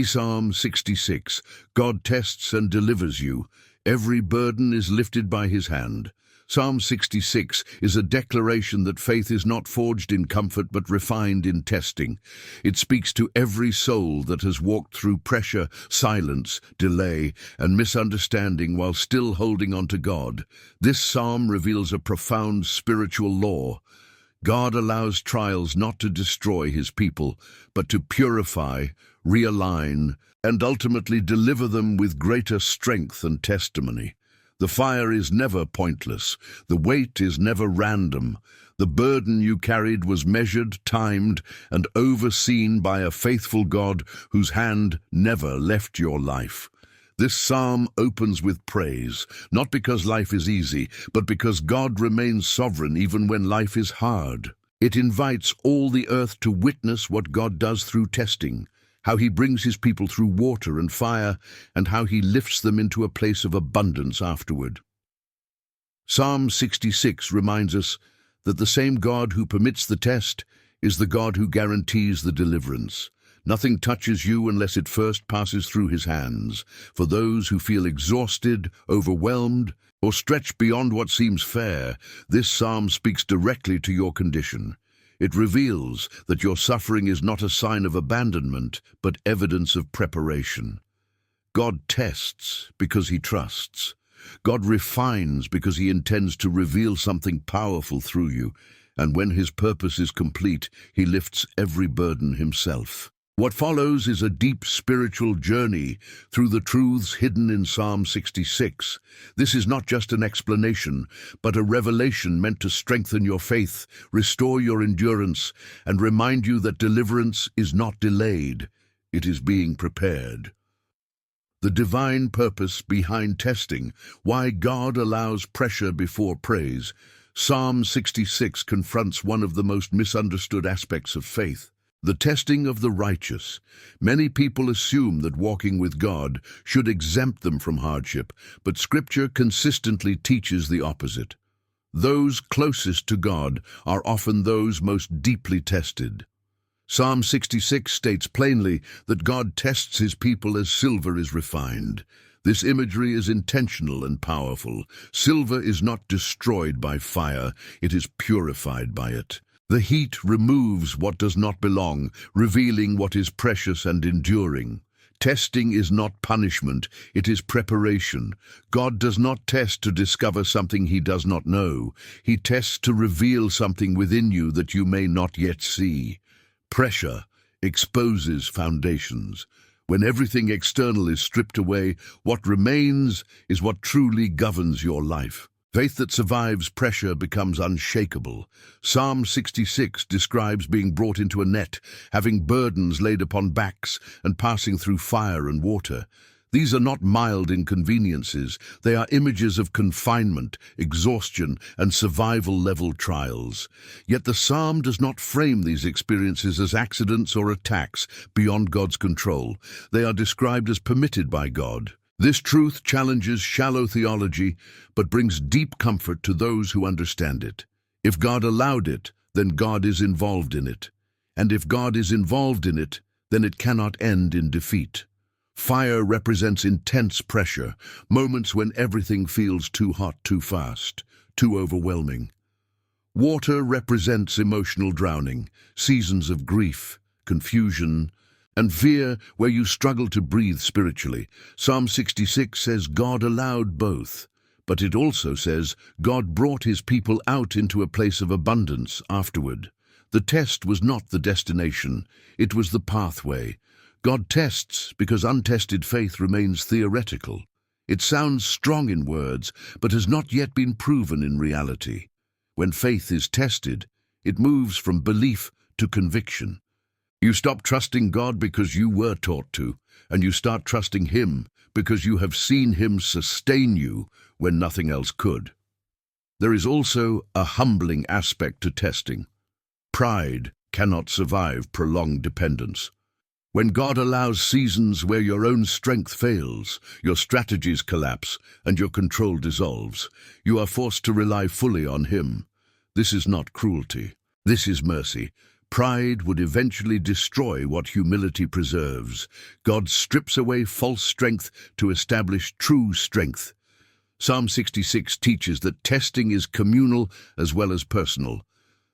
Psalm 66. God tests and delivers you. Every burden is lifted by his hand. Psalm 66 is a declaration that faith is not forged in comfort but refined in testing. It speaks to every soul that has walked through pressure, silence, delay, and misunderstanding while still holding on to God. This psalm reveals a profound spiritual law. God allows trials not to destroy his people, but to purify, realign, and ultimately deliver them with greater strength and testimony. The fire is never pointless. The weight is never random. The burden you carried was measured, timed, and overseen by a faithful God whose hand never left your life. This psalm opens with praise, not because life is easy, but because God remains sovereign even when life is hard. It invites all the earth to witness what God does through testing, how he brings his people through water and fire, and how he lifts them into a place of abundance afterward. Psalm 66 reminds us that the same God who permits the test is the God who guarantees the deliverance. Nothing touches you unless it first passes through his hands. For those who feel exhausted, overwhelmed, or stretched beyond what seems fair, this psalm speaks directly to your condition. It reveals that your suffering is not a sign of abandonment, but evidence of preparation. God tests because he trusts. God refines because he intends to reveal something powerful through you. And when his purpose is complete, he lifts every burden himself. What follows is a deep spiritual journey through the truths hidden in Psalm 66. This is not just an explanation, but a revelation meant to strengthen your faith, restore your endurance, and remind you that deliverance is not delayed, it is being prepared. The divine purpose behind testing, why God allows pressure before praise. Psalm 66 confronts one of the most misunderstood aspects of faith. The testing of the righteous. Many people assume that walking with God should exempt them from hardship, but Scripture consistently teaches the opposite. Those closest to God are often those most deeply tested. Psalm 66 states plainly that God tests his people as silver is refined. This imagery is intentional and powerful. Silver is not destroyed by fire, it is purified by it. The heat removes what does not belong, revealing what is precious and enduring. Testing is not punishment, it is preparation. God does not test to discover something he does not know. He tests to reveal something within you that you may not yet see. Pressure exposes foundations. When everything external is stripped away, what remains is what truly governs your life. Faith that survives pressure becomes unshakable. Psalm 66 describes being brought into a net, having burdens laid upon backs, and passing through fire and water. These are not mild inconveniences. They are images of confinement, exhaustion, and survival-level trials. Yet the psalm does not frame these experiences as accidents or attacks beyond God's control. They are described as permitted by God. This truth challenges shallow theology, but brings deep comfort to those who understand it. If God allowed it, then God is involved in it. And if God is involved in it, then it cannot end in defeat. Fire represents intense pressure, moments when everything feels too hot, too fast, too overwhelming. Water represents emotional drowning, seasons of grief, confusion, and fear where you struggle to breathe spiritually. Psalm 66 says God allowed both, but it also says God brought his people out into a place of abundance afterward. The test was not the destination, it was the pathway. God tests because untested faith remains theoretical. It sounds strong in words, but has not yet been proven in reality. When faith is tested, it moves from belief to conviction. You stop trusting God because you were taught to, and you start trusting him because you have seen him sustain you when nothing else could. There is also a humbling aspect to testing. Pride cannot survive prolonged dependence. When God allows seasons where your own strength fails, your strategies collapse, and your control dissolves, you are forced to rely fully on him. This is not cruelty. This is mercy. Pride would eventually destroy what humility preserves. God strips away false strength to establish true strength. Psalm 66 teaches that testing is communal as well as personal.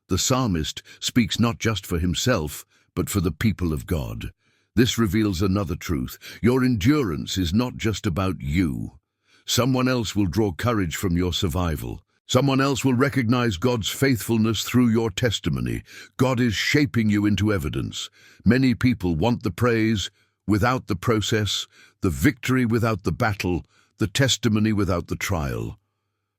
The psalmist speaks not just for himself, but for the people of God. This reveals another truth. Your endurance is not just about you. Someone else will draw courage from your survival. Someone else will recognize God's faithfulness through your testimony. God is shaping you into evidence. Many people want the praise without the process, the victory without the battle, the testimony without the trial.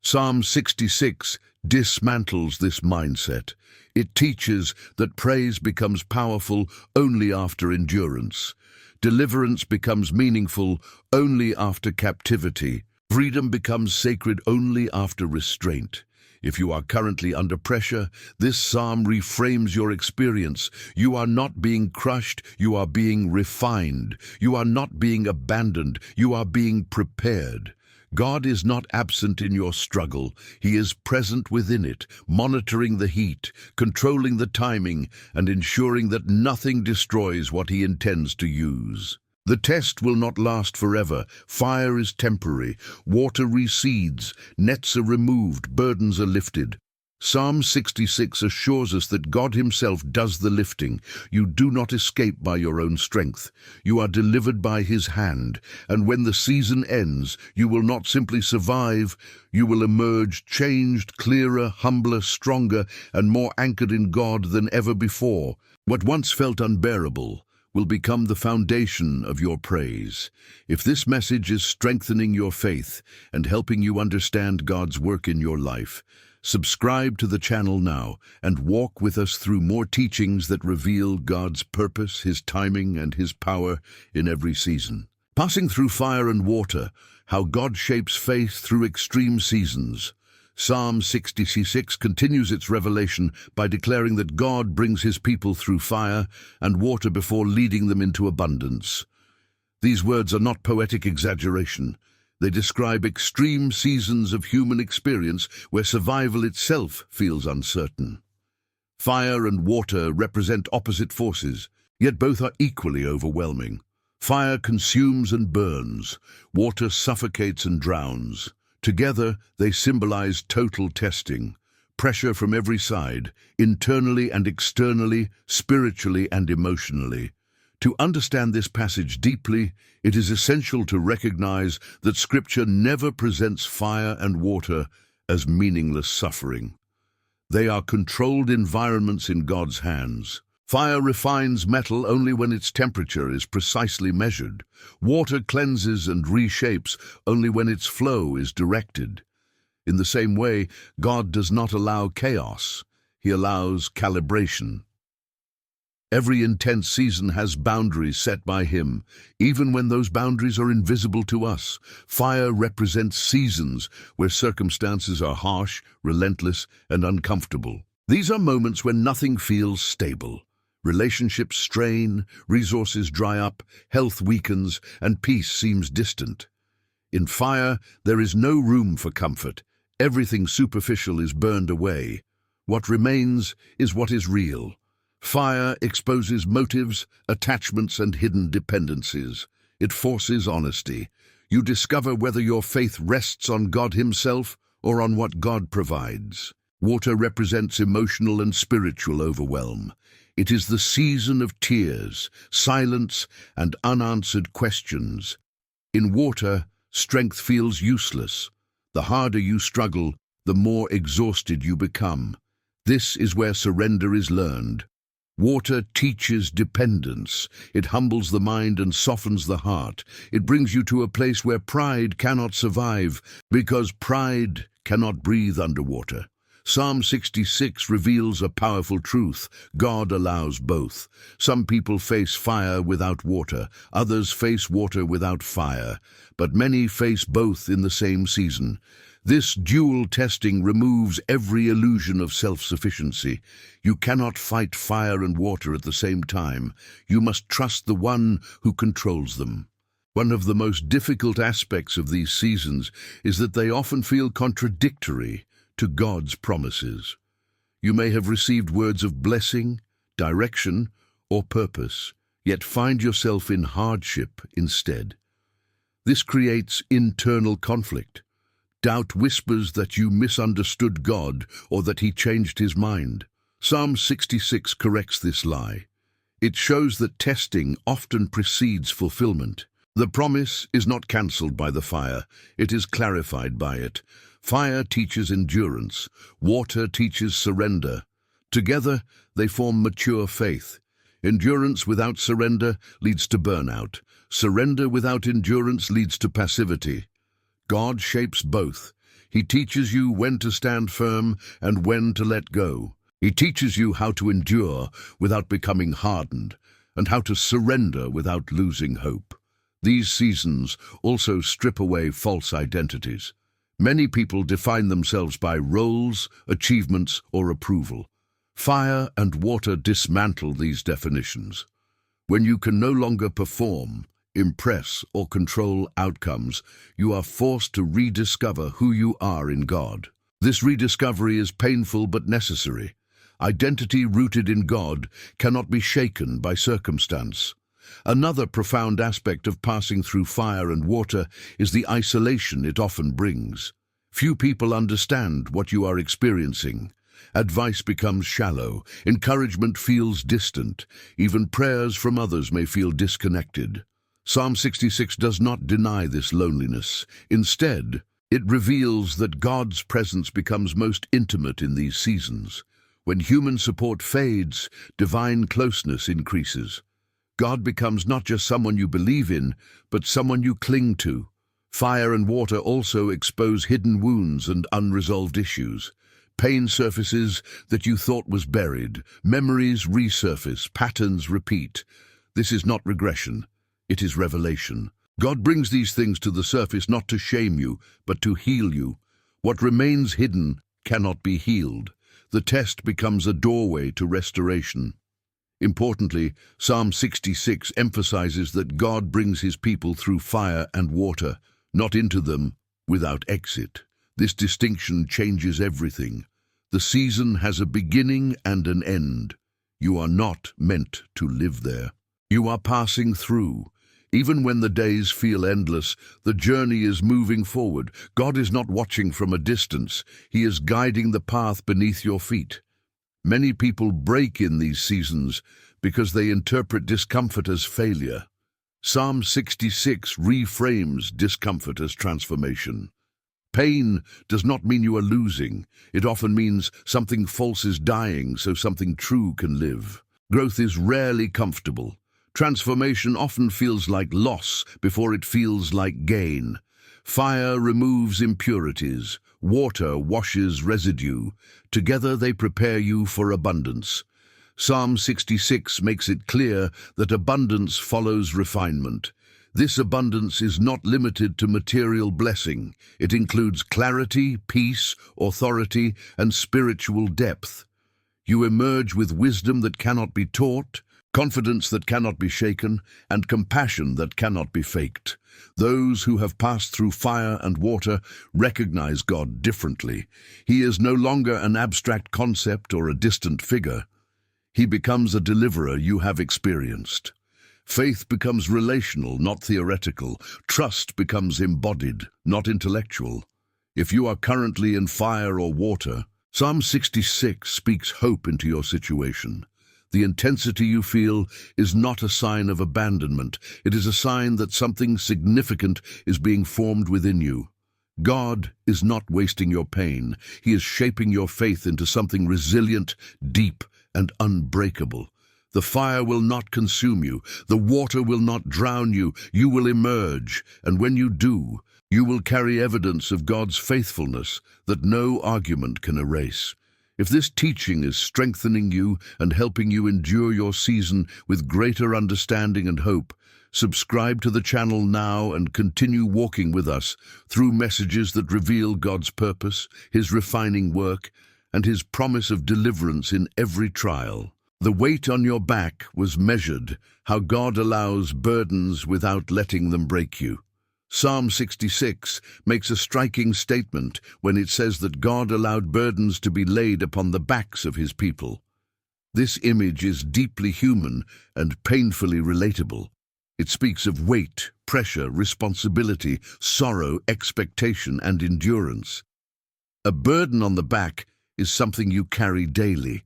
Psalm 66 dismantles this mindset. It teaches that praise becomes powerful only after endurance. Deliverance becomes meaningful only after captivity. Freedom becomes sacred only after restraint. If you are currently under pressure, this psalm reframes your experience. You are not being crushed, you are being refined. You are not being abandoned, you are being prepared. God is not absent in your struggle. He is present within it, monitoring the heat, controlling the timing, and ensuring that nothing destroys what He intends to use. The test will not last forever. Fire is temporary. Water recedes. Nets are removed. Burdens are lifted. Psalm 66 assures us that God Himself does the lifting. You do not escape by your own strength. You are delivered by His hand, and when the season ends, you will not simply survive, you will emerge changed, clearer, humbler, stronger, and more anchored in God than ever before. What once felt unbearable will become the foundation of your praise. If this message is strengthening your faith and helping you understand God's work in your life, subscribe to the channel now and walk with us through more teachings that reveal God's purpose, His timing, and His power in every season. Passing through fire and water, how God shapes faith through extreme seasons. Psalm 66 continues its revelation by declaring that God brings His people through fire and water before leading them into abundance. These words are not poetic exaggeration. They describe extreme seasons of human experience where survival itself feels uncertain. Fire and water represent opposite forces, yet both are equally overwhelming. Fire consumes and burns. Water suffocates and drowns. Together, they symbolize total testing, pressure from every side, internally and externally, spiritually and emotionally. To understand this passage deeply, it is essential to recognize that Scripture never presents fire and water as meaningless suffering. They are controlled environments in God's hands. Fire refines metal only when its temperature is precisely measured. Water cleanses and reshapes only when its flow is directed. In the same way, God does not allow chaos. He allows calibration. Every intense season has boundaries set by Him, even when those boundaries are invisible to us. Fire represents seasons where circumstances are harsh, relentless, and uncomfortable. These are moments when nothing feels stable. Relationships strain, resources dry up, health weakens, and peace seems distant. In fire, there is no room for comfort. Everything superficial is burned away. What remains is what is real. Fire exposes motives, attachments, and hidden dependencies. It forces honesty. You discover whether your faith rests on God Himself or on what God provides. Water represents emotional and spiritual overwhelm. It is the season of tears, silence, and unanswered questions. In water, strength feels useless. The harder you struggle, the more exhausted you become. This is where surrender is learned. Water teaches dependence. It humbles the mind and softens the heart. It brings you to a place where pride cannot survive, because pride cannot breathe underwater. Psalm 66 reveals a powerful truth. God allows both. Some people face fire without water, others face water without fire, but many face both in the same season. This dual testing removes every illusion of self-sufficiency. You cannot fight fire and water at the same time. You must trust the one who controls them. One of the most difficult aspects of these seasons is that they often feel contradictory to God's promises. You may have received words of blessing, direction, or purpose, yet find yourself in hardship instead. This creates internal conflict. Doubt whispers that you misunderstood God or that He changed His mind. Psalm 66 corrects this lie. It shows that testing often precedes fulfillment. The promise is not cancelled by the fire, it is clarified by it. Fire teaches endurance, water teaches surrender. Together, they form mature faith. Endurance without surrender leads to burnout. Surrender without endurance leads to passivity. God shapes both. He teaches you when to stand firm and when to let go. He teaches you how to endure without becoming hardened, and how to surrender without losing hope. These seasons also strip away false identities. Many people define themselves by roles, achievements, or approval. Fire and water dismantle these definitions. When you can no longer perform, impress, or control outcomes, you are forced to rediscover who you are in God. This rediscovery is painful but necessary. Identity rooted in God cannot be shaken by circumstance. Another profound aspect of passing through fire and water is the isolation it often brings. Few people understand what you are experiencing. Advice becomes shallow, encouragement feels distant, even prayers from others may feel disconnected. Psalm 66 does not deny this loneliness. Instead, it reveals that God's presence becomes most intimate in these seasons. When human support fades, divine closeness increases. God becomes not just someone you believe in, but someone you cling to. Fire and water also expose hidden wounds and unresolved issues. Pain surfaces that you thought was buried. Memories resurface, patterns repeat. This is not regression, it is revelation. God brings these things to the surface not to shame you, but to heal you. What remains hidden cannot be healed. The test becomes a doorway to restoration. Importantly, Psalm 66 emphasizes that God brings His people through fire and water, not into them without exit. This distinction changes everything. The season has a beginning and an end. You are not meant to live there. You are passing through. Even when the days feel endless, the journey is moving forward. God is not watching from a distance. He is guiding the path beneath your feet. Many people break in these seasons because they interpret discomfort as failure. Psalm 66 reframes discomfort as transformation. Pain does not mean you are losing. It often means something false is dying so something true can live. Growth is rarely comfortable. Transformation often feels like loss before it feels like gain. Fire removes impurities. Water washes residue. Together they prepare you for abundance. Psalm 66 makes it clear that abundance follows refinement. This abundance is not limited to material blessing. It includes clarity, peace, authority, and spiritual depth. You emerge with wisdom that cannot be taught, confidence that cannot be shaken, and compassion that cannot be faked. Those who have passed through fire and water recognize God differently. He is no longer an abstract concept or a distant figure. He becomes a deliverer you have experienced. Faith becomes relational, not theoretical. Trust becomes embodied, not intellectual. If you are currently in fire or water, Psalm 66 speaks hope into your situation. The intensity you feel is not a sign of abandonment. It is a sign that something significant is being formed within you. God is not wasting your pain. He is shaping your faith into something resilient, deep, and unbreakable. The fire will not consume you. The water will not drown you. You will emerge, and when you do, you will carry evidence of God's faithfulness that no argument can erase. If this teaching is strengthening you and helping you endure your season with greater understanding and hope, subscribe to the channel now and continue walking with us through messages that reveal God's purpose, His refining work, and His promise of deliverance in every trial. The weight on your back was measured, how God allows burdens without letting them break you. Psalm 66 makes a striking statement when it says that God allowed burdens to be laid upon the backs of His people. This image is deeply human and painfully relatable. It speaks of weight, pressure, responsibility, sorrow, expectation, and endurance. A burden on the back is something you carry daily.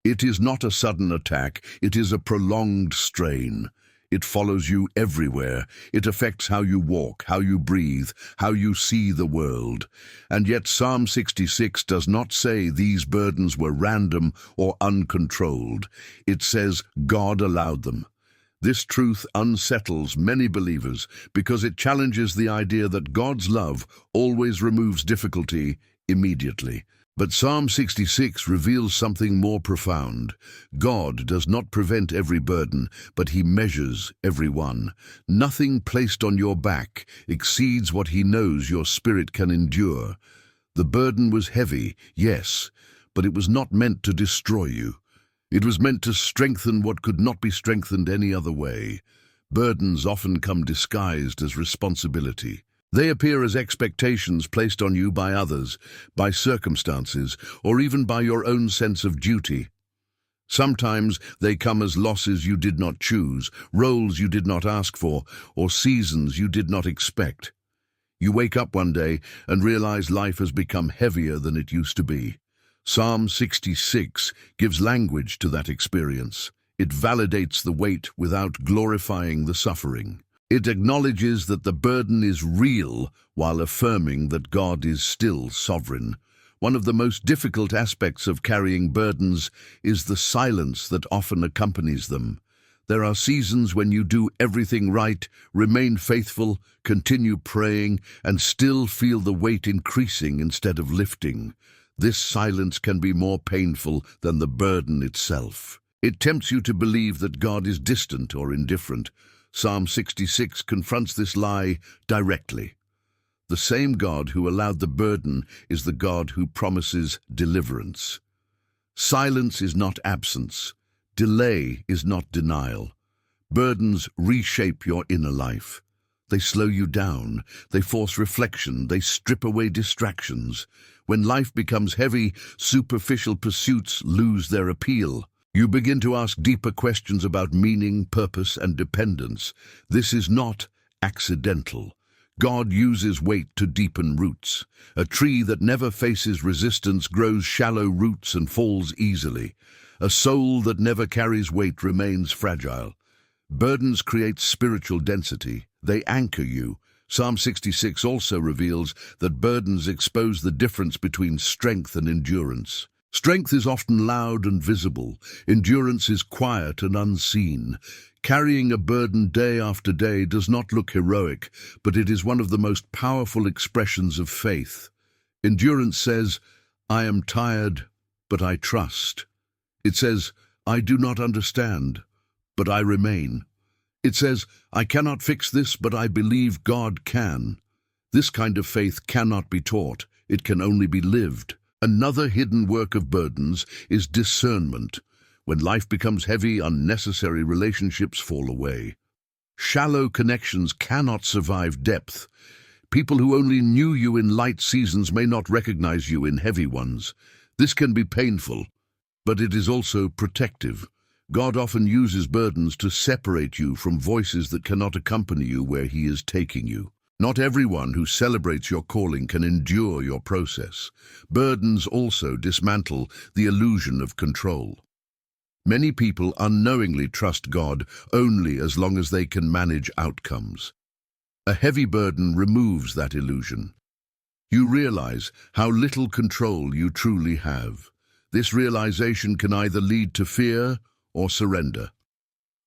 It is not a sudden attack, it is a prolonged strain. It follows you everywhere. It affects how you walk, how you breathe, how you see the world. And yet Psalm 66 does not say these burdens were random or uncontrolled. It says God allowed them. This truth unsettles many believers because it challenges the idea that God's love always removes difficulty immediately. But Psalm 66 reveals something more profound. God does not prevent every burden, but He measures every one. Nothing placed on your back exceeds what He knows your spirit can endure. The burden was heavy, yes, but it was not meant to destroy you. It was meant to strengthen what could not be strengthened any other way. Burdens often come disguised as responsibility. They appear as expectations placed on you by others, by circumstances, or even by your own sense of duty. Sometimes they come as losses you did not choose, roles you did not ask for, or seasons you did not expect. You wake up one day and realize life has become heavier than it used to be. Psalm 66 gives language to that experience. It validates the weight without glorifying the suffering. It acknowledges that the burden is real while affirming that God is still sovereign. One of the most difficult aspects of carrying burdens is the silence that often accompanies them. There are seasons when you do everything right, remain faithful, continue praying, and still feel the weight increasing instead of lifting. This silence can be more painful than the burden itself. It tempts you to believe that God is distant or indifferent. Psalm 66 confronts this lie directly. The same God who allowed the burden is the God who promises deliverance. Silence is not absence. Delay is not denial. Burdens reshape your inner life. They slow you down. They force reflection. They strip away distractions. When life becomes heavy, superficial pursuits lose their appeal. You begin to ask deeper questions about meaning, purpose, and dependence. This is not accidental. God uses weight to deepen roots. A tree that never faces resistance grows shallow roots and falls easily. A soul that never carries weight remains fragile. Burdens create spiritual density. They anchor you. Psalm 66 also reveals that burdens expose the difference between strength and endurance. Strength is often loud and visible. Endurance is quiet and unseen. Carrying a burden day after day does not look heroic, but it is one of the most powerful expressions of faith. Endurance says, I am tired, but I trust. It says, I do not understand, but I remain. It says, I cannot fix this, but I believe God can. This kind of faith cannot be taught. It can only be lived. Another hidden work of burdens is discernment. When life becomes heavy, unnecessary relationships fall away. Shallow connections cannot survive depth. People who only knew you in light seasons may not recognize you in heavy ones. This can be painful, but it is also protective. God often uses burdens to separate you from voices that cannot accompany you where He is taking you. Not everyone who celebrates your calling can endure your process. Burdens also dismantle the illusion of control. Many people unknowingly trust God only as long as they can manage outcomes. A heavy burden removes that illusion. You realize how little control you truly have. This realization can either lead to fear or surrender.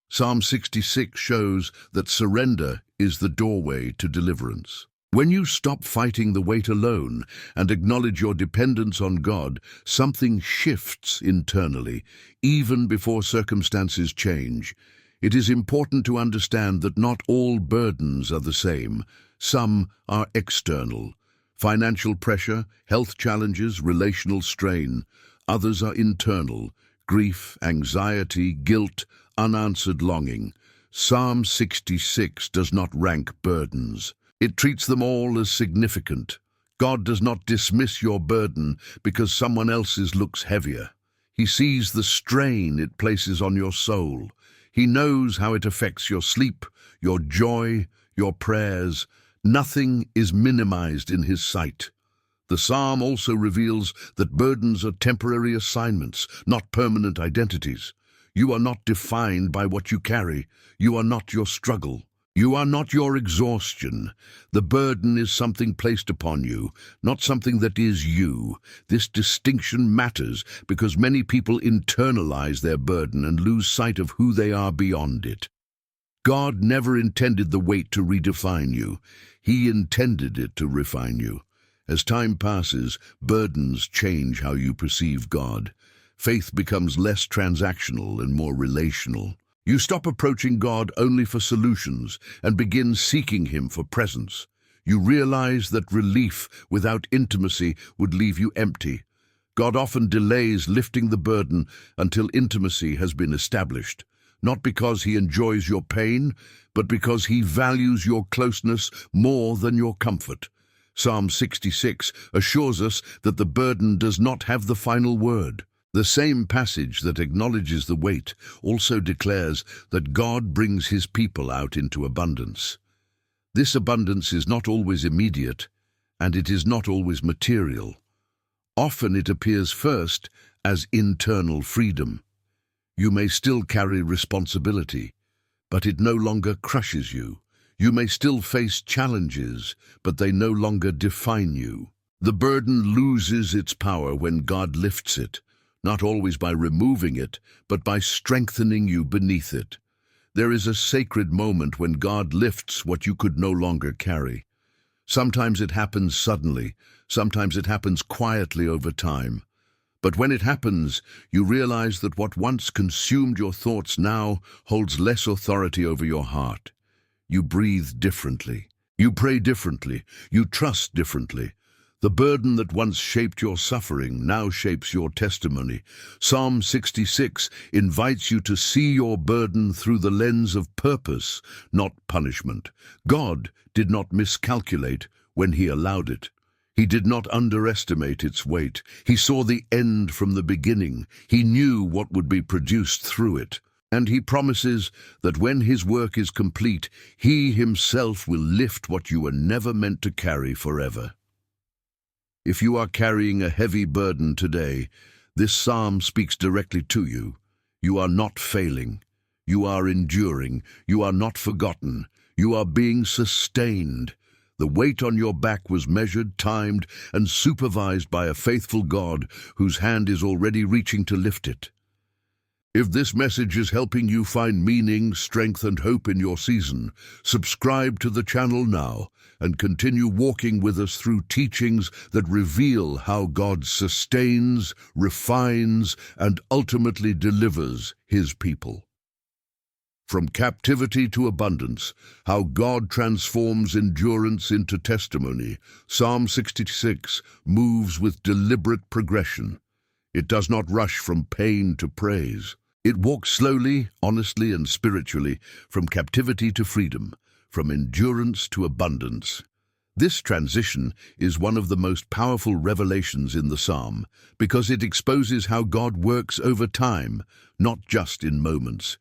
Psalm 66 shows that surrender is the doorway to deliverance. When you stop fighting the weight alone and acknowledge your dependence on God, something shifts internally, even before circumstances change. It is important to understand that not all burdens are the same. Some are external. Financial pressure, health challenges, relational strain. Others are internal. Grief, anxiety, guilt, unanswered longing. Psalm 66 does not rank burdens. It treats them all as significant. God does not dismiss your burden because someone else's looks heavier. He sees the strain it places on your soul. He knows how it affects your sleep, your joy, your prayers. Nothing is minimized in his sight. The psalm also reveals that burdens are temporary assignments, not permanent identities. You are not defined by what you carry. You are not your struggle. You are not your exhaustion. The burden is something placed upon you, not something that is you. This distinction matters because many people internalize their burden and lose sight of who they are beyond it. God never intended the weight to redefine you. He intended it to refine you. As time passes, burdens change how you perceive God. Faith becomes less transactional and more relational. You stop approaching God only for solutions and begin seeking Him for presence. You realize that relief without intimacy would leave you empty. God often delays lifting the burden until intimacy has been established, not because He enjoys your pain, but because He values your closeness more than your comfort. Psalm 66 assures us that the burden does not have the final word. The same passage that acknowledges the weight also declares that God brings His people out into abundance. This abundance is not always immediate, and it is not always material. Often it appears first as internal freedom. You may still carry responsibility, but it no longer crushes you. You may still face challenges, but they no longer define you. The burden loses its power when God lifts it, not always by removing it, but by strengthening you beneath it. There is a sacred moment when God lifts what you could no longer carry. Sometimes it happens suddenly, sometimes it happens quietly over time. But when it happens, you realize that what once consumed your thoughts now holds less authority over your heart. You breathe differently. You pray differently. You trust differently. The burden that once shaped your suffering now shapes your testimony. Psalm 66 invites you to see your burden through the lens of purpose, not punishment. God did not miscalculate when He allowed it. He did not underestimate its weight. He saw the end from the beginning. He knew what would be produced through it. And He promises that when His work is complete, He Himself will lift what you were never meant to carry forever. If you are carrying a heavy burden today, this psalm speaks directly to you. You are not failing. You are enduring. You are not forgotten. You are being sustained. The weight on your back was measured, timed, and supervised by a faithful God whose hand is already reaching to lift it. If this message is helping you find meaning, strength, and hope in your season, subscribe to the channel now and continue walking with us through teachings that reveal how God sustains, refines, and ultimately delivers His people. From captivity to abundance, how God transforms endurance into testimony, Psalm 66 moves with deliberate progression. It does not rush from pain to praise. It walks slowly, honestly, and spiritually from captivity to freedom, from endurance to abundance. This transition is one of the most powerful revelations in the psalm because it exposes how God works over time, not just in moments.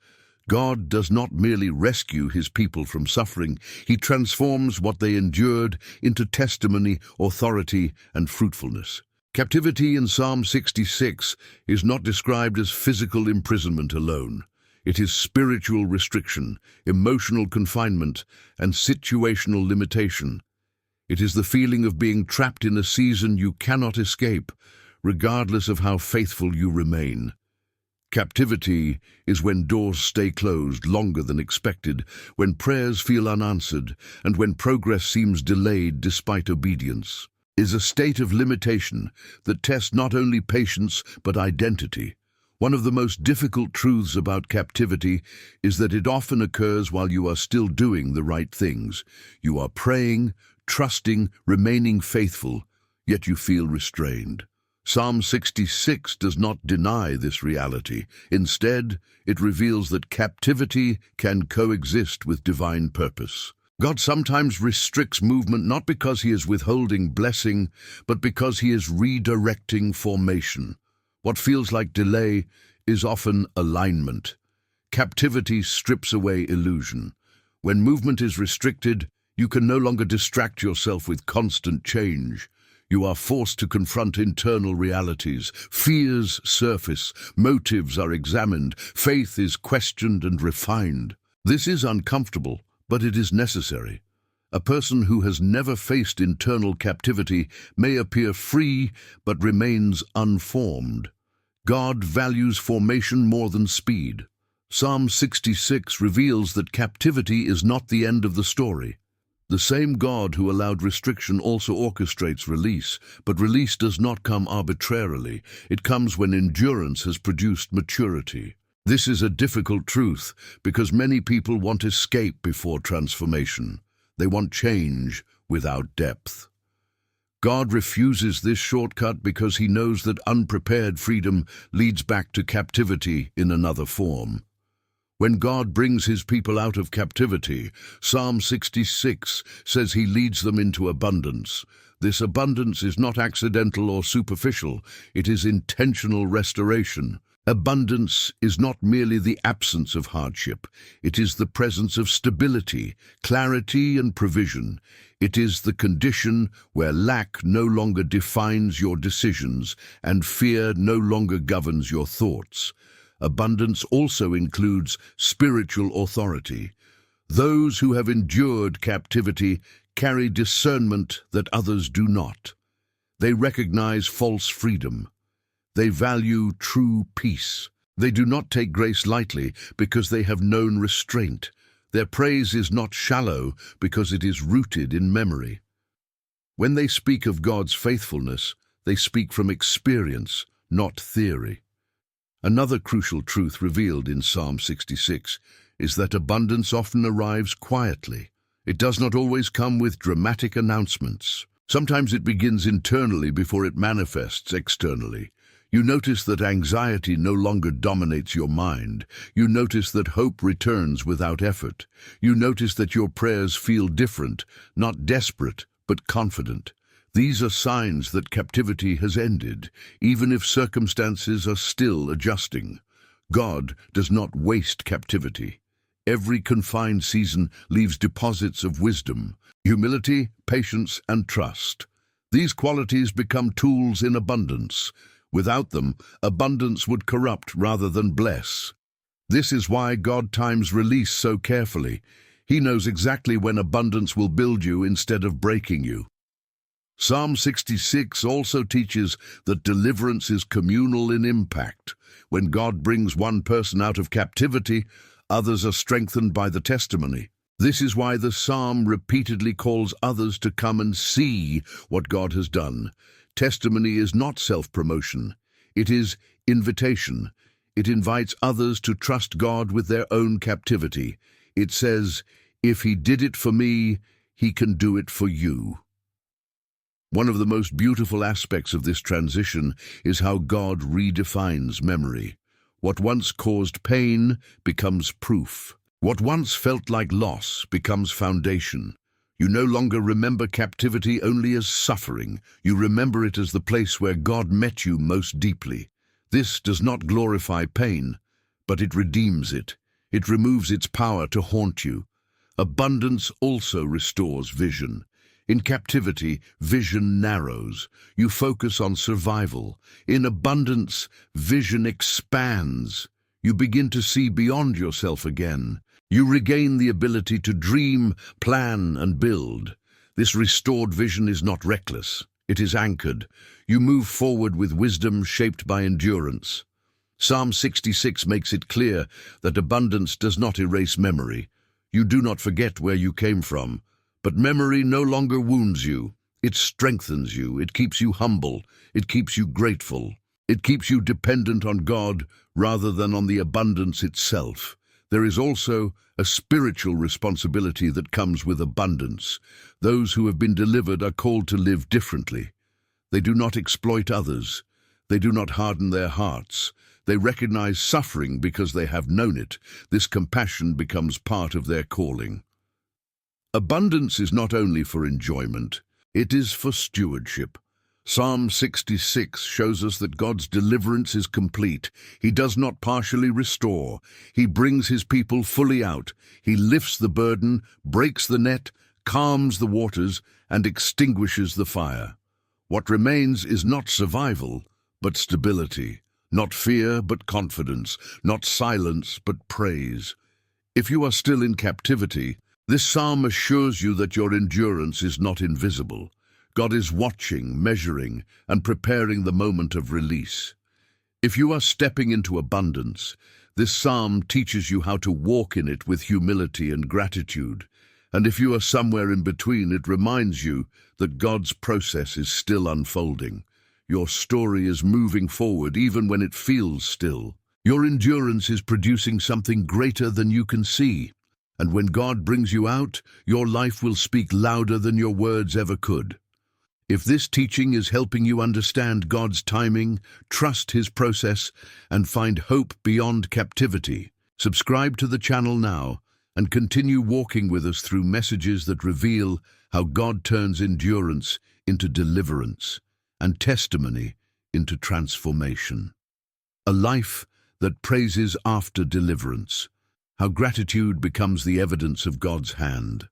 God does not merely rescue His people from suffering. He transforms what they endured into testimony, authority, and fruitfulness. Captivity in Psalm 66 is not described as physical imprisonment alone. It is spiritual restriction, emotional confinement, and situational limitation. It is the feeling of being trapped in a season you cannot escape, regardless of how faithful you remain. Captivity is when doors stay closed longer than expected, when prayers feel unanswered, and when progress seems delayed despite obedience. It is a state of limitation that tests not only patience but identity. One of the most difficult truths about captivity is that it often occurs while you are still doing the right things. You are praying, trusting, remaining faithful, yet you feel restrained. Psalm 66 does not deny this reality. Instead, it reveals that captivity can coexist with divine purpose. God sometimes restricts movement not because He is withholding blessing, but because He is redirecting formation. What feels like delay is often alignment. Captivity strips away illusion. When movement is restricted, you can no longer distract yourself with constant change. You are forced to confront internal realities. Fears surface, motives are examined, faith is questioned and refined. This is uncomfortable, but it is necessary. A person who has never faced internal captivity may appear free, but remains unformed. God values formation more than speed. Psalm 66 reveals that captivity is not the end of the story. The same God who allowed restriction also orchestrates release, but release does not come arbitrarily. It comes when endurance has produced maturity. This is a difficult truth because many people want escape before transformation. They want change without depth. God refuses this shortcut because he knows that unprepared freedom leads back to captivity in another form. When God brings his people out of captivity, Psalm 66 says he leads them into abundance. This abundance is not accidental or superficial, it is intentional restoration. Abundance is not merely the absence of hardship, it is the presence of stability, clarity and provision. It is the condition where lack no longer defines your decisions and fear no longer governs your thoughts. Abundance also includes spiritual authority. Those who have endured captivity carry discernment that others do not. They recognize false freedom. They value true peace. They do not take grace lightly because they have known restraint. Their praise is not shallow because it is rooted in memory. When they speak of God's faithfulness, they speak from experience, not theory. Another crucial truth revealed in Psalm 66 is that abundance often arrives quietly. It does not always come with dramatic announcements. Sometimes it begins internally before it manifests externally. You notice that anxiety no longer dominates your mind. You notice that hope returns without effort. You notice that your prayers feel different, not desperate, but confident. These are signs that captivity has ended, even if circumstances are still adjusting. God does not waste captivity. Every confined season leaves deposits of wisdom, humility, patience, and trust. These qualities become tools in abundance. Without them, abundance would corrupt rather than bless. This is why God times release so carefully. He knows exactly when abundance will build you instead of breaking you. Psalm 66 also teaches that deliverance is communal in impact. When God brings one person out of captivity, others are strengthened by the testimony. This is why the psalm repeatedly calls others to come and see what God has done. Testimony is not self-promotion. It is invitation. It invites others to trust God with their own captivity. It says, "If he did it for me, he can do it for you." One of the most beautiful aspects of this transition is how God redefines memory. What once caused pain becomes proof. What once felt like loss becomes foundation. You no longer remember captivity only as suffering. You remember it as the place where God met you most deeply. This does not glorify pain, but it redeems it. It removes its power to haunt you. Abundance also restores vision. In captivity, vision narrows. You focus on survival. In abundance, vision expands. You begin to see beyond yourself again. You regain the ability to dream, plan, and build. This restored vision is not reckless. It is anchored. You move forward with wisdom shaped by endurance. Psalm 66 makes it clear that abundance does not erase memory. You do not forget where you came from. But memory no longer wounds you. It strengthens you. It keeps you humble. It keeps you grateful. It keeps you dependent on God rather than on the abundance itself. There is also a spiritual responsibility that comes with abundance. Those who have been delivered are called to live differently. They do not exploit others. They do not harden their hearts. They recognize suffering because they have known it. This compassion becomes part of their calling. Abundance is not only for enjoyment, it is for stewardship. Psalm 66 shows us that God's deliverance is complete. He does not partially restore. He brings his people fully out. He lifts the burden, breaks the net, calms the waters, and extinguishes the fire. What remains is not survival, but stability. Not fear, but confidence. Not silence, but praise. If you are still in captivity, this psalm assures you that your endurance is not invisible. God is watching, measuring, and preparing the moment of release. If you are stepping into abundance, this psalm teaches you how to walk in it with humility and gratitude. And if you are somewhere in between, it reminds you that God's process is still unfolding. Your story is moving forward even when it feels still. Your endurance is producing something greater than you can see. And when God brings you out, your life will speak louder than your words ever could. If this teaching is helping you understand God's timing, trust his process, and find hope beyond captivity, subscribe to the channel now and continue walking with us through messages that reveal how God turns endurance into deliverance and testimony into transformation. A life that praises after deliverance, how gratitude becomes the evidence of God's hand.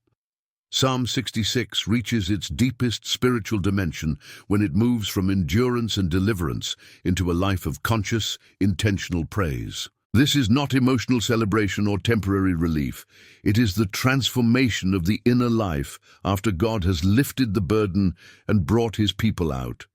Psalm 66 reaches its deepest spiritual dimension when it moves from endurance and deliverance into a life of conscious, intentional praise. This is not emotional celebration or temporary relief. It is the transformation of the inner life after God has lifted the burden and brought his people out.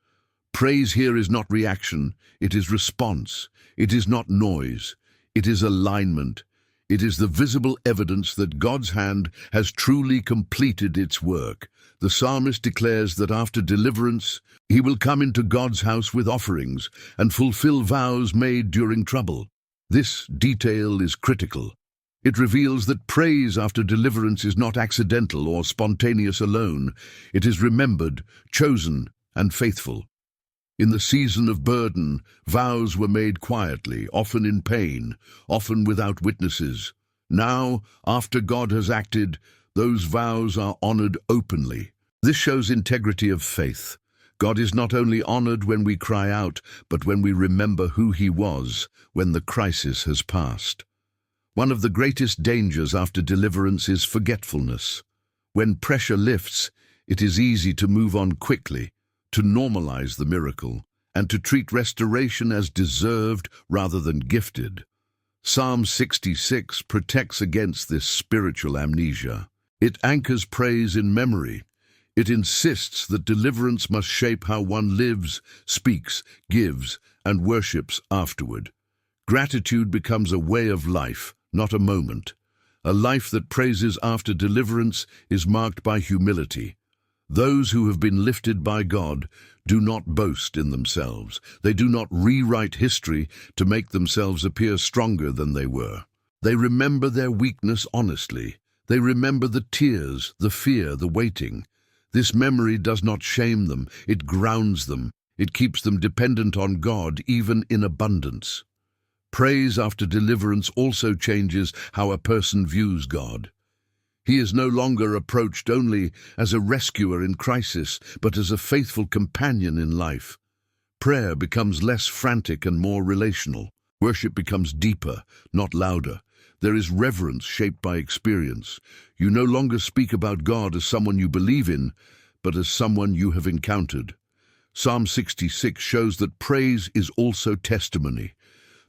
Praise here is not reaction, it is response. It is not noise, it is alignment. It is the visible evidence that God's hand has truly completed its work. The psalmist declares that after deliverance, he will come into God's house with offerings and fulfill vows made during trouble. This detail is critical. It reveals that praise after deliverance is not accidental or spontaneous alone. It is remembered, chosen, and faithful. In the season of burden, vows were made quietly, often in pain, often without witnesses. Now, after God has acted, those vows are honored openly. This shows integrity of faith. God is not only honored when we cry out, but when we remember who he was when the crisis has passed. One of the greatest dangers after deliverance is forgetfulness. When pressure lifts, it is easy to move on quickly, to normalize the miracle, and to treat restoration as deserved rather than gifted. Psalm 66 protects against this spiritual amnesia. It anchors praise in memory. It insists that deliverance must shape how one lives, speaks, gives, and worships afterward. Gratitude becomes a way of life, not a moment. A life that praises after deliverance is marked by humility. Those who have been lifted by God do not boast in themselves. They do not rewrite history to make themselves appear stronger than they were. They remember their weakness honestly. They remember the tears, the fear, the waiting. This memory does not shame them. It grounds them. It keeps them dependent on God, even in abundance. Praise after deliverance also changes how a person views God. He is no longer approached only as a rescuer in crisis, but as a faithful companion in life. Prayer becomes less frantic and more relational. Worship becomes deeper, not louder. There is reverence shaped by experience. You no longer speak about God as someone you believe in, but as someone you have encountered. Psalm 66 shows that praise is also testimony.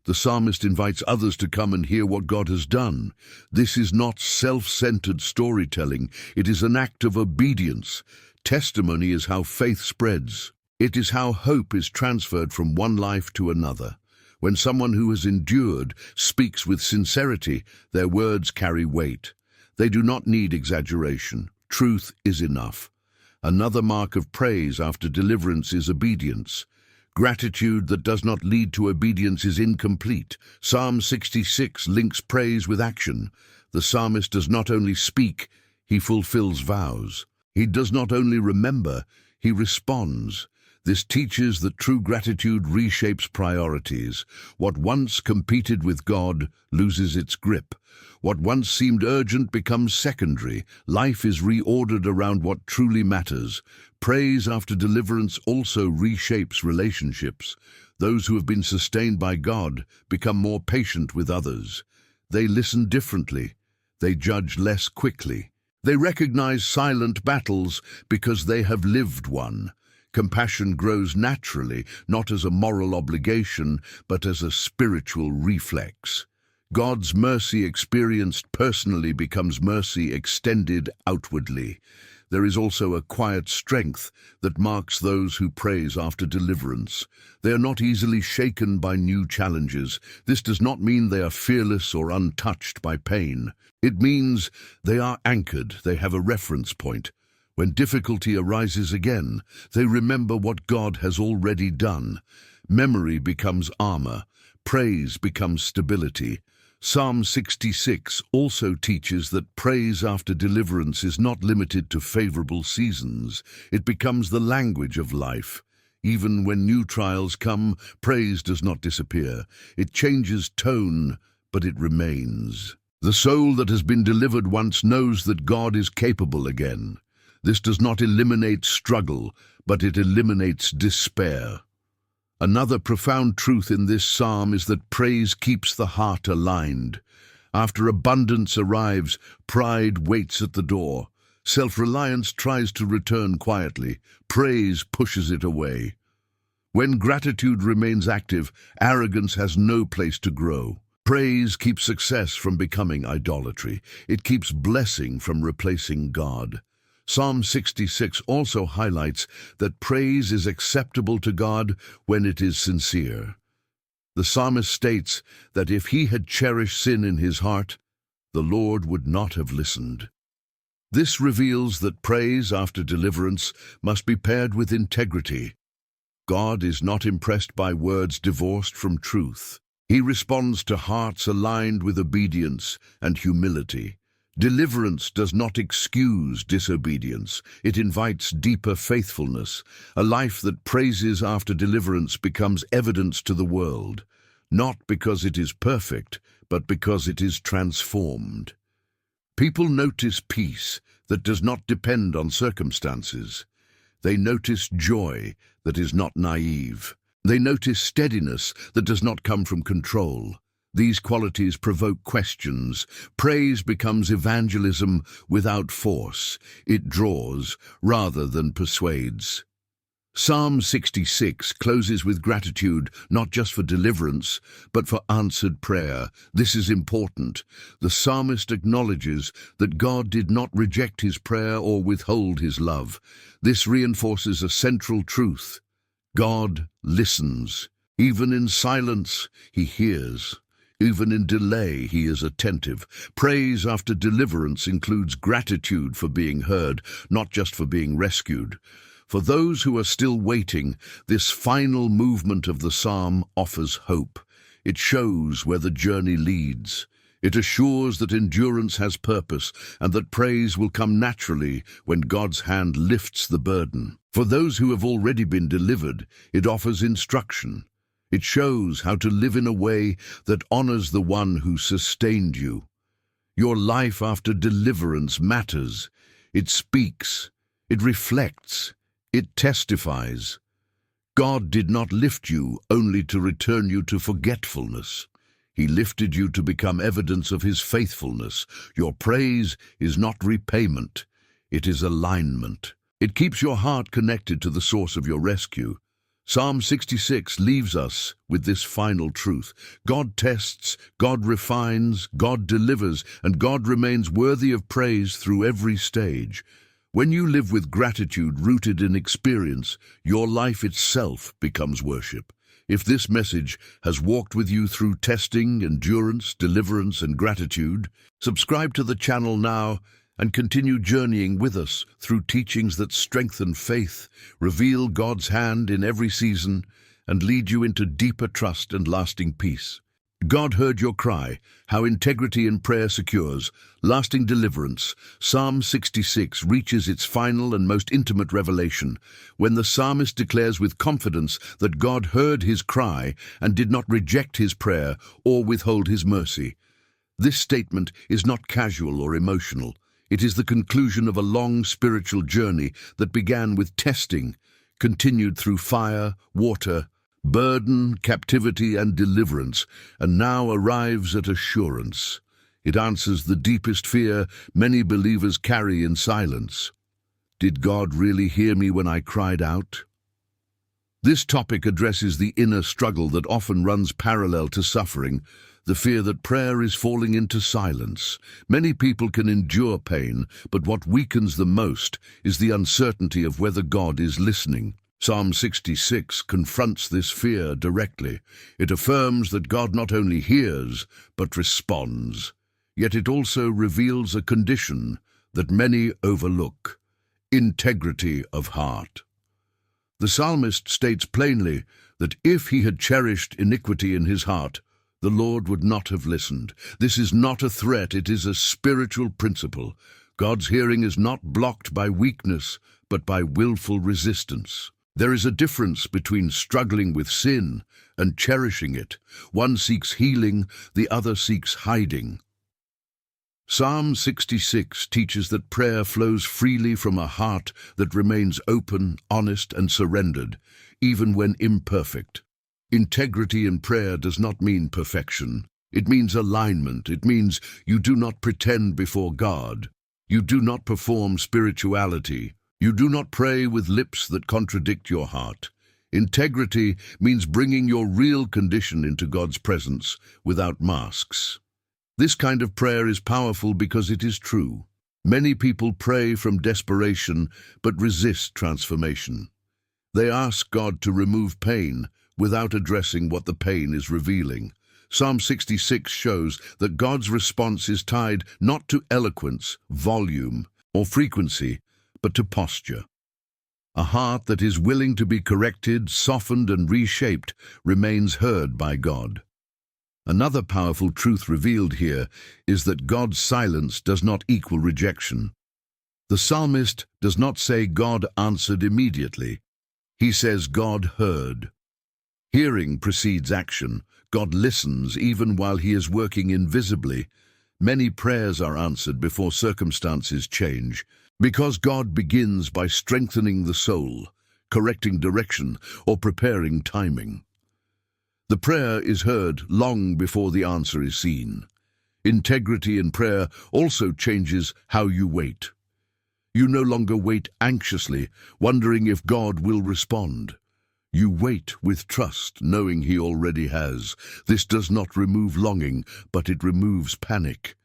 The psalmist invites others to come and hear what God has done. This is not self-centered storytelling. It is an act of obedience. Testimony is how faith spreads. It is how hope is transferred from one life to another. When someone who has endured speaks with sincerity, their words carry weight. They do not need exaggeration. Truth is enough. Another mark of praise after deliverance is obedience. Gratitude that does not lead to obedience is incomplete. Psalm 66 links praise with action. The psalmist does not only speak, he fulfills vows. He does not only remember, he responds. This teaches that true gratitude reshapes priorities. What once competed with God loses its grip. What once seemed urgent becomes secondary. Life is reordered around what truly matters. Praise after deliverance also reshapes relationships. Those who have been sustained by God become more patient with others. They listen differently. They judge less quickly. They recognize silent battles because they have lived one. Compassion grows naturally, not as a moral obligation, but as a spiritual reflex. God's mercy experienced personally becomes mercy extended outwardly. There is also a quiet strength that marks those who praise after deliverance. They are not easily shaken by new challenges. This does not mean they are fearless or untouched by pain. It means they are anchored, they have a reference point. When difficulty arises again, they remember what God has already done. Memory becomes armor. Praise becomes stability. Psalm 66 also teaches that praise after deliverance is not limited to favorable seasons. It becomes the language of life. Even when new trials come, praise does not disappear. It changes tone, but it remains. The soul that has been delivered once knows that God is capable again. This does not eliminate struggle, but it eliminates despair. Another profound truth in this psalm is that praise keeps the heart aligned. After abundance arrives, pride waits at the door. Self-reliance tries to return quietly. Praise pushes it away. When gratitude remains active, arrogance has no place to grow. Praise keeps success from becoming idolatry. It keeps blessing from replacing God. Psalm 66 also highlights that praise is acceptable to God when it is sincere. The psalmist states that if he had cherished sin in his heart, the Lord would not have listened. This reveals that praise after deliverance must be paired with integrity. God is not impressed by words divorced from truth. He responds to hearts aligned with obedience and humility. Deliverance does not excuse disobedience. It invites deeper faithfulness. A life that praises after deliverance becomes evidence to the world, not because it is perfect, but because it is transformed. People notice peace that does not depend on circumstances. They notice joy that is not naive. They notice steadiness that does not come from control. These qualities provoke questions. Praise becomes evangelism without force. It draws rather than persuades. Psalm 66 closes with gratitude not just for deliverance, but for answered prayer. This is important. The psalmist acknowledges that God did not reject his prayer or withhold his love. This reinforces a central truth. God listens. Even in silence, he hears. Even in delay, he is attentive. Praise after deliverance includes gratitude for being heard, not just for being rescued. For those who are still waiting, this final movement of the psalm offers hope. It shows where the journey leads. It assures that endurance has purpose and that praise will come naturally when God's hand lifts the burden. For those who have already been delivered, it offers instruction. It shows how to live in a way that honors the one who sustained you. Your life after deliverance matters. It speaks. It reflects. It testifies. God did not lift you only to return you to forgetfulness. He lifted you to become evidence of his faithfulness. Your praise is not repayment. It is alignment. It keeps your heart connected to the source of your rescue. Psalm 66 leaves us with this final truth. God tests, God refines, God delivers, and God remains worthy of praise through every stage. When you live with gratitude rooted in experience, your life itself becomes worship. If this message has walked with you through testing, endurance, deliverance, and gratitude, subscribe to the channel now and continue journeying with us through teachings that strengthen faith, reveal God's hand in every season, and lead you into deeper trust and lasting peace. God heard your cry, how integrity in prayer secures lasting deliverance. Psalm 66 reaches its final and most intimate revelation when the psalmist declares with confidence that God heard his cry and did not reject his prayer or withhold his mercy. This statement is not casual or emotional. It is the conclusion of a long spiritual journey that began with testing, continued through fire, water, burden, captivity, and deliverance, and now arrives at assurance. It answers the deepest fear many believers carry in silence. Did God really hear me when I cried out? This topic addresses the inner struggle that often runs parallel to suffering, the fear that prayer is falling into silence. Many people can endure pain, but what weakens the most is the uncertainty of whether God is listening. Psalm 66 confronts this fear directly. It affirms that God not only hears, but responds. Yet it also reveals a condition that many overlook: integrity of heart. The psalmist states plainly that if he had cherished iniquity in his heart, the Lord would not have listened. This is not a threat, it is a spiritual principle. God's hearing is not blocked by weakness, but by willful resistance. There is a difference between struggling with sin and cherishing it. One seeks healing, the other seeks hiding. Psalm 66 teaches that prayer flows freely from a heart that remains open, honest, and surrendered, even when imperfect. Integrity in prayer does not mean perfection. It means alignment. It means you do not pretend before God. You do not perform spirituality. You do not pray with lips that contradict your heart. Integrity means bringing your real condition into God's presence without masks. This kind of prayer is powerful because it is true. Many people pray from desperation but resist transformation. They ask God to remove pain without addressing what the pain is revealing. Psalm 66 shows that God's response is tied not to eloquence, volume, or frequency, but to posture. A heart that is willing to be corrected, softened, and reshaped remains heard by God. Another powerful truth revealed here is that God's silence does not equal rejection. The psalmist does not say God answered immediately. He says God heard. Hearing precedes action. God listens even while he is working invisibly. Many prayers are answered before circumstances change, because God begins by strengthening the soul, correcting direction, or preparing timing. The prayer is heard long before the answer is seen. Integrity in prayer also changes how you wait. You no longer wait anxiously, wondering if God will respond. You wait with trust, knowing he already has. This does not remove longing, but it removes panic.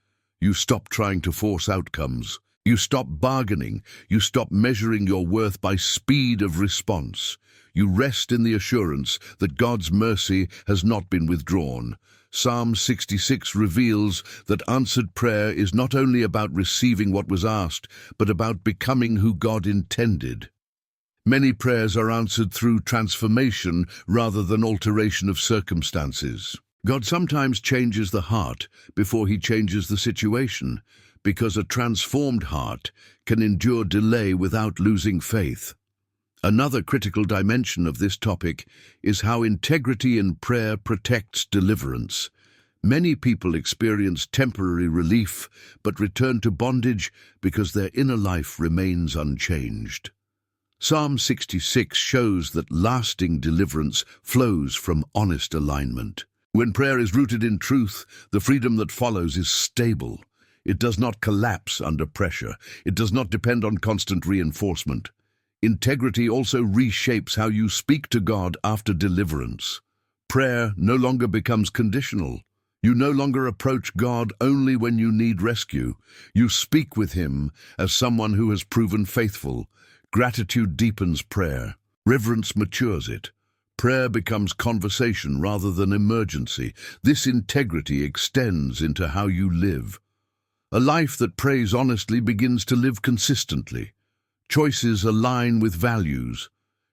You stop trying to force outcomes. You stop bargaining. You stop measuring your worth by speed of response. You rest in the assurance that God's mercy has not been withdrawn. Psalm 66 reveals that answered prayer is not only about receiving what was asked, but about becoming who God intended. Many prayers are answered through transformation rather than alteration of circumstances. God sometimes changes the heart before he changes the situation, because a transformed heart can endure delay without losing faith. Another critical dimension of this topic is how integrity in prayer protects deliverance. Many people experience temporary relief but return to bondage because their inner life remains unchanged. Psalm 66 shows that lasting deliverance flows from honest alignment. When prayer is rooted in truth, the freedom that follows is stable. It does not collapse under pressure. It does not depend on constant reinforcement. Integrity also reshapes how you speak to God after deliverance. Prayer no longer becomes conditional. You no longer approach God only when you need rescue. You speak with him as someone who has proven faithful. Gratitude deepens prayer. Reverence matures it. Prayer becomes conversation rather than emergency. This integrity extends into how you live. A life that prays honestly begins to live consistently. Choices align with values.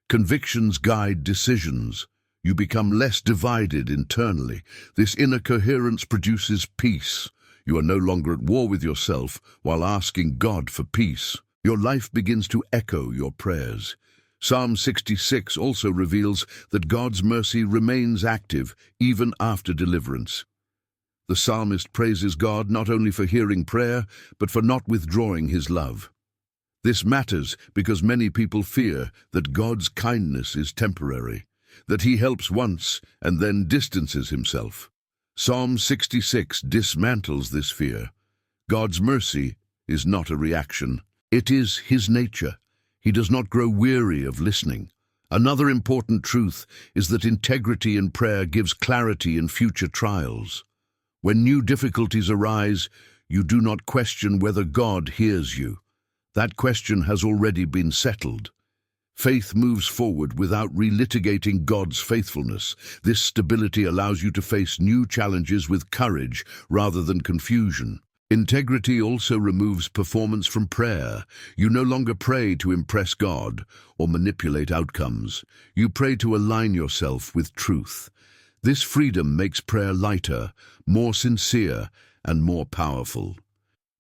Convictions guide decisions. You become less divided internally. This inner coherence produces peace. You are no longer at war with yourself while asking God for peace. Your life begins to echo your prayers. Psalm 66 also reveals that God's mercy remains active even after deliverance. The psalmist praises God not only for hearing prayer, but for not withdrawing his love. This matters because many people fear that God's kindness is temporary, that he helps once and then distances himself. Psalm 66 dismantles this fear. God's mercy is not a reaction. It is his nature. He does not grow weary of listening. Another important truth is that integrity in prayer gives clarity in future trials. When new difficulties arise, you do not question whether God hears you. That question has already been settled. Faith moves forward without relitigating God's faithfulness. This stability allows you to face new challenges with courage rather than confusion. Integrity also removes performance from prayer. You no longer pray to impress God or manipulate outcomes. You pray to align yourself with truth. This freedom makes prayer lighter, more sincere, and more powerful.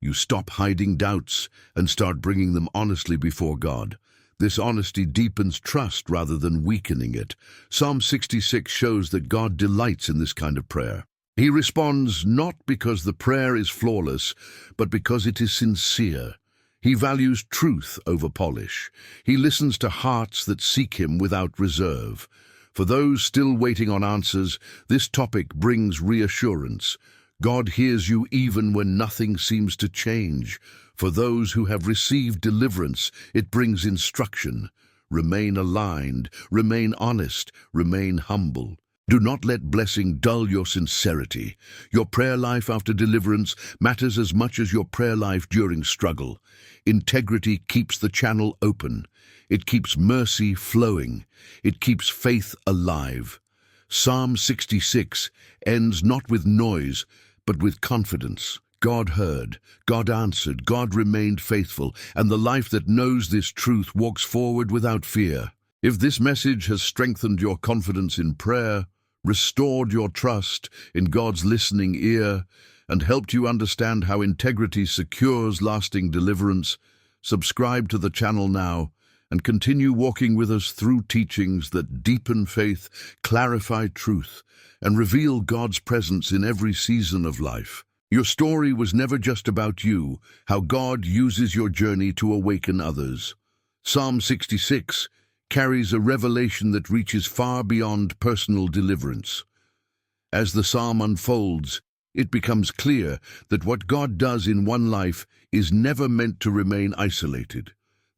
You stop hiding doubts and start bringing them honestly before God. This honesty deepens trust rather than weakening it. Psalm 66 shows that God delights in this kind of prayer. He responds not because the prayer is flawless, but because it is sincere. He values truth over polish. He listens to hearts that seek him without reserve. For those still waiting on answers, this topic brings reassurance. God hears you even when nothing seems to change. For those who have received deliverance, it brings instruction. Remain aligned, remain honest, remain humble. Do not let blessing dull your sincerity. Your prayer life after deliverance matters as much as your prayer life during struggle. Integrity keeps the channel open. It keeps mercy flowing. It keeps faith alive. Psalm 66 ends not with noise, but with confidence. God heard, God answered, God remained faithful, and the life that knows this truth walks forward without fear. If this message has strengthened your confidence in prayer, restored your trust in God's listening ear, and helped you understand how integrity secures lasting deliverance, subscribe to the channel now and continue walking with us through teachings that deepen faith, clarify truth, and reveal God's presence in every season of life. Your story was never just about you, how God uses your journey to awaken others. Psalm 66 carries a revelation that reaches far beyond personal deliverance. As the psalm unfolds, it becomes clear that what God does in one life is never meant to remain isolated.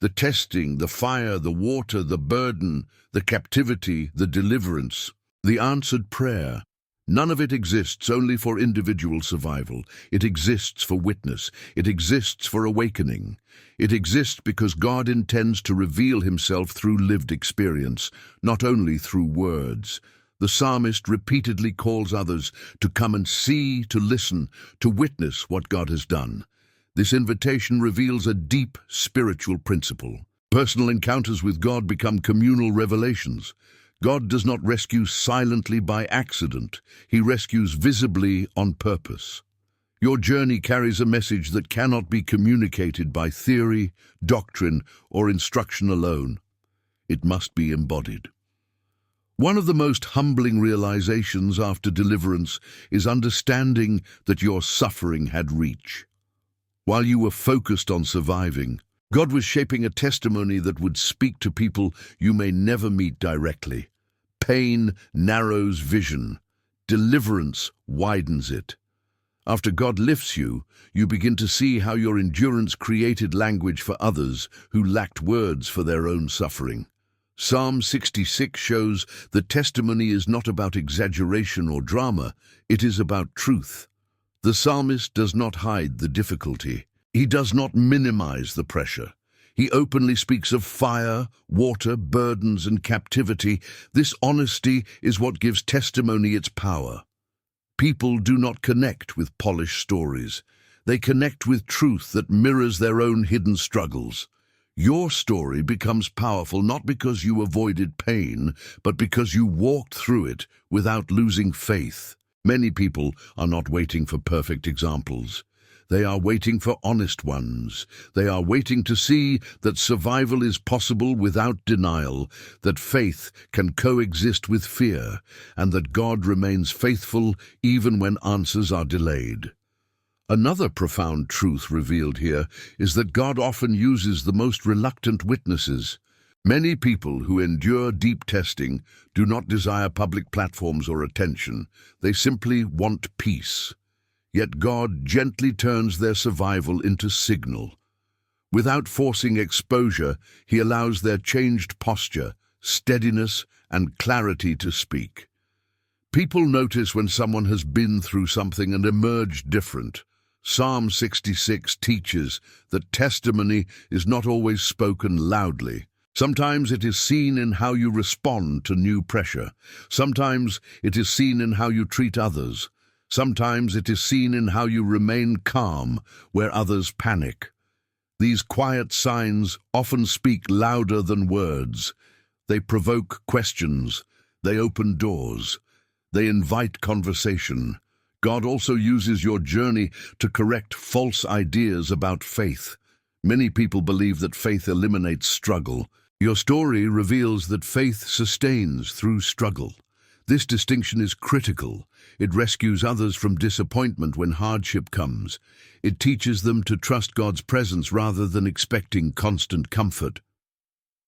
The testing, the fire, the water, the burden, the captivity, the deliverance, the answered prayer, none of it exists only for individual survival. It exists for witness. It exists for awakening. It exists because God intends to reveal himself through lived experience, not only through words. The psalmist repeatedly calls others to come and see, to listen, to witness what God has done. This invitation reveals a deep spiritual principle. Personal encounters with God become communal revelations. God does not rescue silently by accident. He rescues visibly on purpose. Your journey carries a message that cannot be communicated by theory, doctrine, or instruction alone. It must be embodied. One of the most humbling realizations after deliverance is understanding that your suffering had reach. While you were focused on surviving, God was shaping a testimony that would speak to people you may never meet directly. Pain narrows vision. Deliverance widens it. After God lifts you, you begin to see how your endurance created language for others who lacked words for their own suffering. Psalm 66 shows that testimony is not about exaggeration or drama, it is about truth. The psalmist does not hide the difficulty. He does not minimize the pressure. He openly speaks of fire, water, burdens, and captivity. This honesty is what gives testimony its power. People do not connect with polished stories. They connect with truth that mirrors their own hidden struggles. Your story becomes powerful not because you avoided pain, but because you walked through it without losing faith. Many people are not waiting for perfect examples. They are waiting for honest ones. They are waiting to see that survival is possible without denial, that faith can coexist with fear, and that God remains faithful even when answers are delayed. Another profound truth revealed here is that God often uses the most reluctant witnesses. Many people who endure deep testing do not desire public platforms or attention. They simply want peace. Yet God gently turns their survival into signal. Without forcing exposure, He allows their changed posture, steadiness, and clarity to speak. People notice when someone has been through something and emerged different. Psalm 66 teaches that testimony is not always spoken loudly. Sometimes it is seen in how you respond to new pressure. Sometimes it is seen in how you treat others. Sometimes it is seen in how you remain calm where others panic. These quiet signs often speak louder than words. They provoke questions. They open doors. They invite conversation. God also uses your journey to correct false ideas about faith. Many people believe that faith eliminates struggle. Your story reveals that faith sustains through struggle. This distinction is critical. It rescues others from disappointment when hardship comes. It teaches them to trust God's presence rather than expecting constant comfort.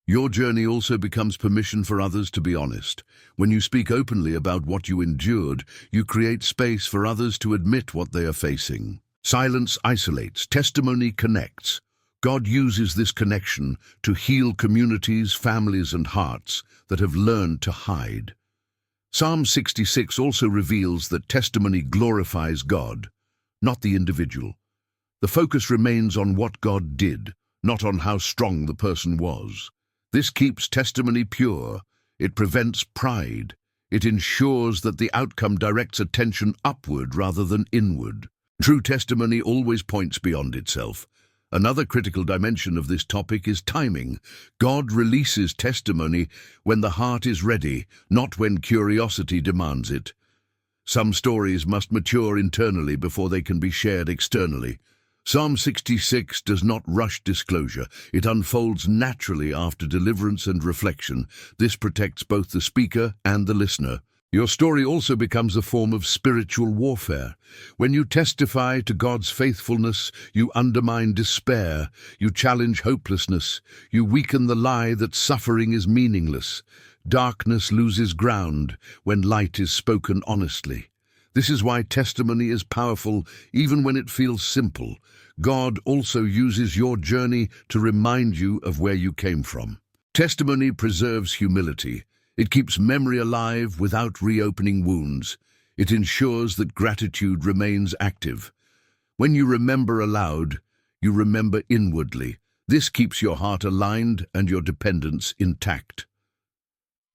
Your journey also becomes permission for others to be honest. When you speak openly about what you endured, you create space for others to admit what they are facing. Silence isolates, testimony connects. God uses this connection to heal communities, families, and hearts that have learned to hide. Psalm 66 also reveals that testimony glorifies God, not the individual. The focus remains on what God did, not on how strong the person was. This keeps testimony pure. It prevents pride. It ensures that the outcome directs attention upward rather than inward. True testimony always points beyond itself. Another critical dimension of this topic is timing. God releases testimony when the heart is ready, not when curiosity demands it. Some stories must mature internally before they can be shared externally. Psalm 66 does not rush disclosure. It unfolds naturally after deliverance and reflection. This protects both the speaker and the listener. Your story also becomes a form of spiritual warfare. When you testify to God's faithfulness, you undermine despair, you challenge hopelessness, you weaken the lie that suffering is meaningless. Darkness loses ground when light is spoken honestly. This is why testimony is powerful even when it feels simple. God also uses your journey to remind you of where you came from. Testimony preserves humility. It keeps memory alive without reopening wounds. It ensures that gratitude remains active. When you remember aloud, you remember inwardly. This keeps your heart aligned and your dependence intact.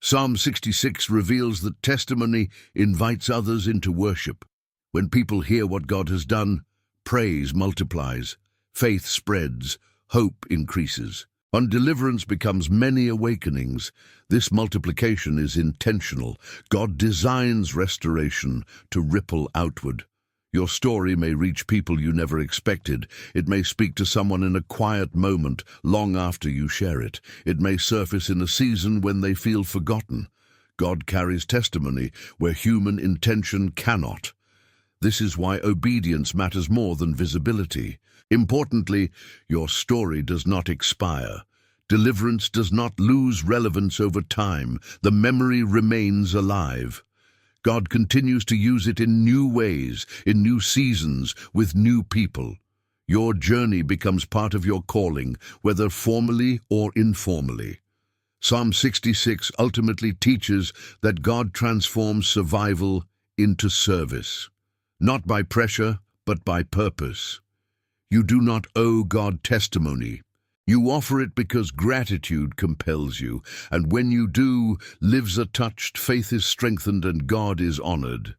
Psalm 66 reveals that testimony invites others into worship. When people hear what God has done, praise multiplies, faith spreads, hope increases. On deliverance becomes many awakenings. This multiplication is intentional. God designs restoration to ripple outward. Your story may reach people you never expected. It may speak to someone in a quiet moment long after you share it. It may surface in a season when they feel forgotten. God carries testimony where human intention cannot. This is why obedience matters more than visibility. Importantly, your story does not expire. Deliverance does not lose relevance over time. The memory remains alive. God continues to use it in new ways, in new seasons, with new people. Your journey becomes part of your calling, whether formally or informally. Psalm 66 ultimately teaches that God transforms survival into service, not by pressure, but by purpose. You do not owe God testimony. You offer it because gratitude compels you, and when you do, lives are touched, faith is strengthened, and God is honored.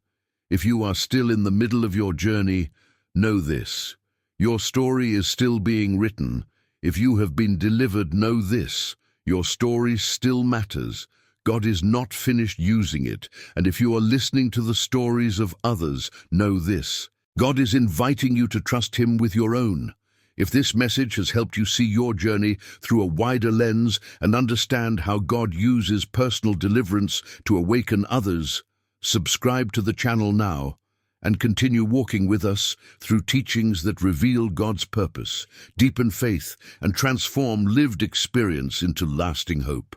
If you are still in the middle of your journey, know this: your story is still being written. If you have been delivered, know this: your story still matters. God is not finished using it, and if you are listening to the stories of others, know this: God is inviting you to trust Him with your own. If this message has helped you see your journey through a wider lens and understand how God uses personal deliverance to awaken others, subscribe to the channel now and continue walking with us through teachings that reveal God's purpose, deepen faith, and transform lived experience into lasting hope.